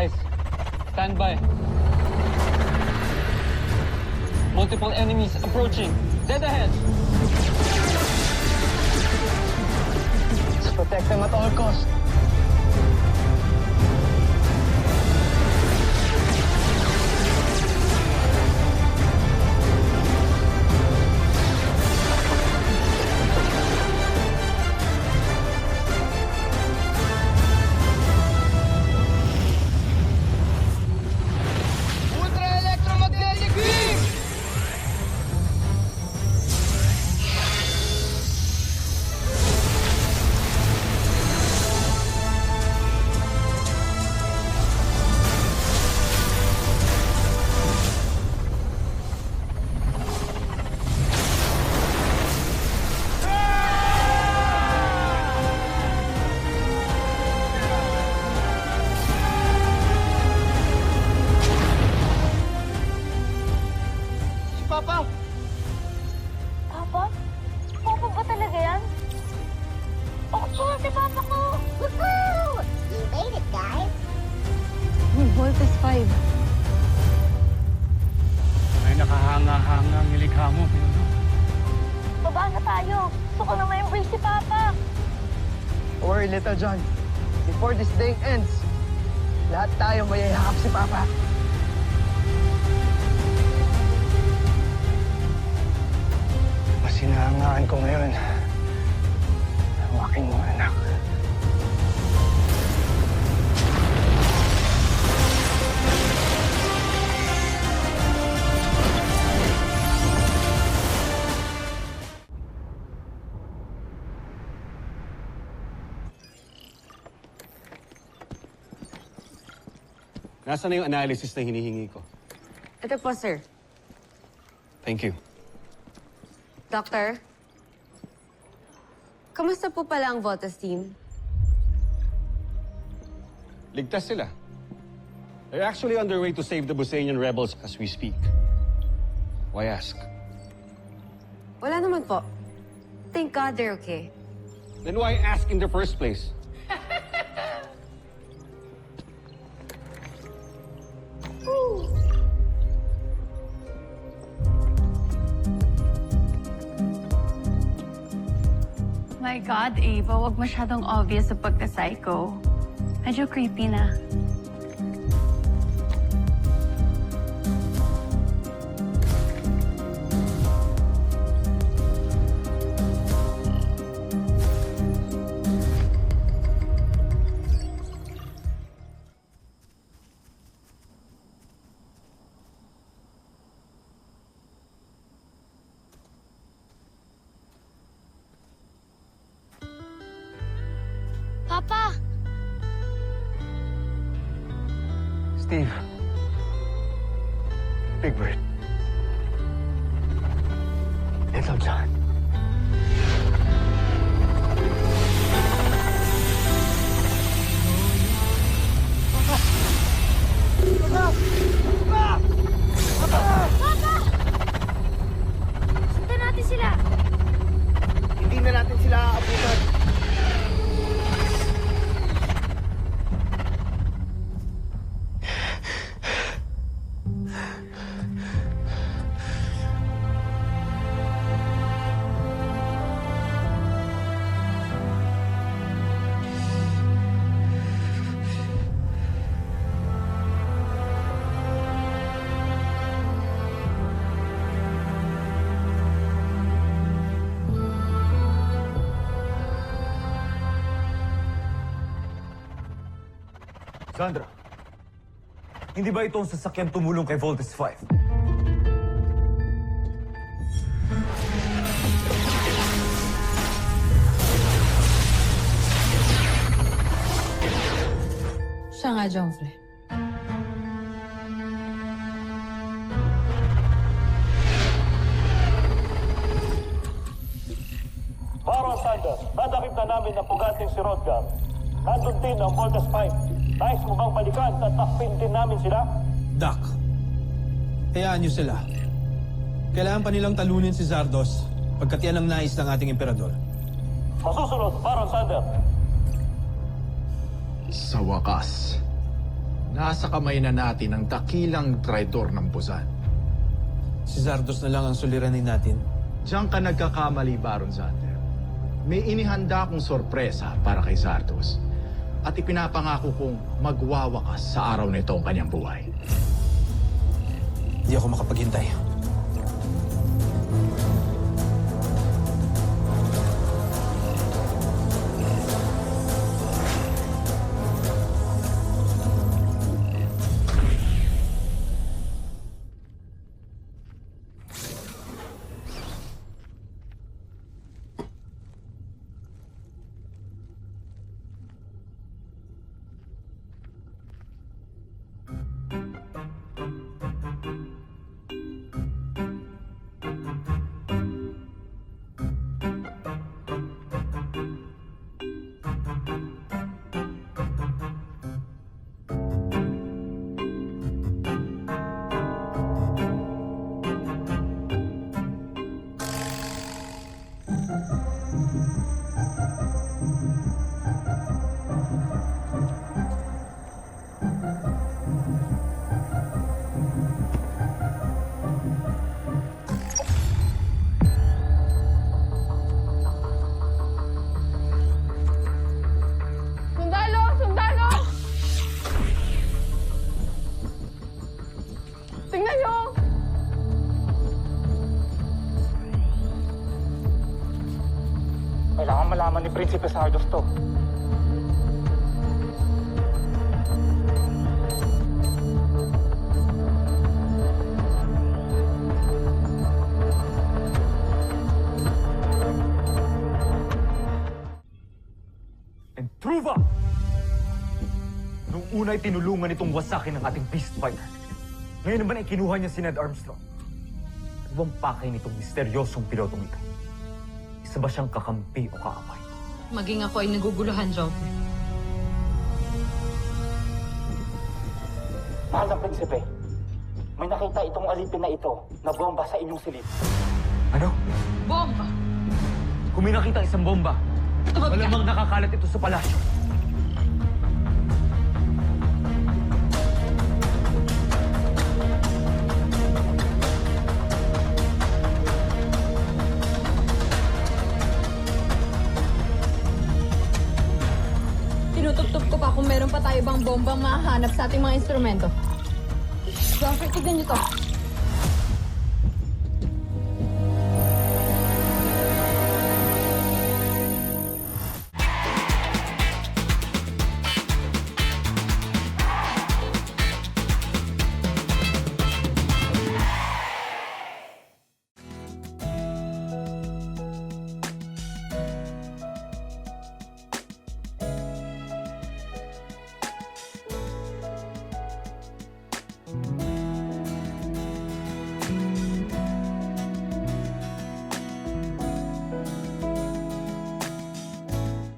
Guys, stand by. Multiple enemies approaching. Dead ahead. Let's protect them at all costs. Papa! Papa? Papa ba talaga yan? Oo, si Papa ko! Woohoo! You made it, guys. Voltes 5. Ay, nakahanga-hanga ang nilikha mo, Pinuno. Baba na tayo. Gusto ko na ma-embrace si Papa. Don't worry, Little John. Before this day ends, lahat tayo mayayakap si Papa. Mas hinahangaan ko ngayon ang aking mga anak. Nasaan na yung analysis na hinihingi ko? Ito po, sir. Thank you. Doctor? Kamusta po pala ang Voltes team? Ligtas sila. They're actually on their way to save the Busanian rebels as we speak. Why ask? Wala naman po. Thank God they're okay. Then why ask in the first place? My God, Ava, wag masyadong obvious sa pagka-psycho. Medyo creepy na. Papa! Steve. Big Bird. Little John. Sundan natin sila! Hindi na natin sila aabutan. Sandra, hindi ba ito ang sasakyan tumulong kay Voltes 5? Siya nga, Jonfle. Baron Sanders, nadakip na namin ang puganting si Rodgar. Nandun din ang Voltes 5. Nais mo bang balikan at takpin din namin sila? Doc, hayaan niyo sila. Kailangan pa nilang talunin si Zardos pagkat yan ang nais ng ating emperador. Masusunod, Baron Sanders. Sa wakas, Nasa kamay na natin ang dakilang traidor ng Busan. Si Zardos na lang ang suliranin natin. Diyan ka nagkakamali, Baron Zander. May inihanda akong sorpresa para kay Zardos. At ipinapangako kong magwawakas sa araw nito ang kanyang buhay. Hindi ako makapaghintay. Sundalo! Sundalo! Tingnan niyo! Kailangan malaman ni Prinsipe Sardos to. And Truva! Nung una ay tinulungan itong wasakin ng ating beast fighter. Ngayon naman ay kinuha niya si Ned Armstrong. Ano bang pakay nitong misteryosong pilotong ito? Isa ba siyang kakampi o kaaway? Maging ako ay naguguluhan, Joffrey. Mahal na Prinsipe, may nakita itong alipin na ito na bomba sa inyong silid. Ano? Bomba! Kung may nakita isang bomba, Tumawag ka! malamang nakakalat ito sa palasyo. Tinutuptup ko pa kung meron pa tayo bang bombang mahahanap sa ating mga instrumento. Joffrey, tignan niyo to.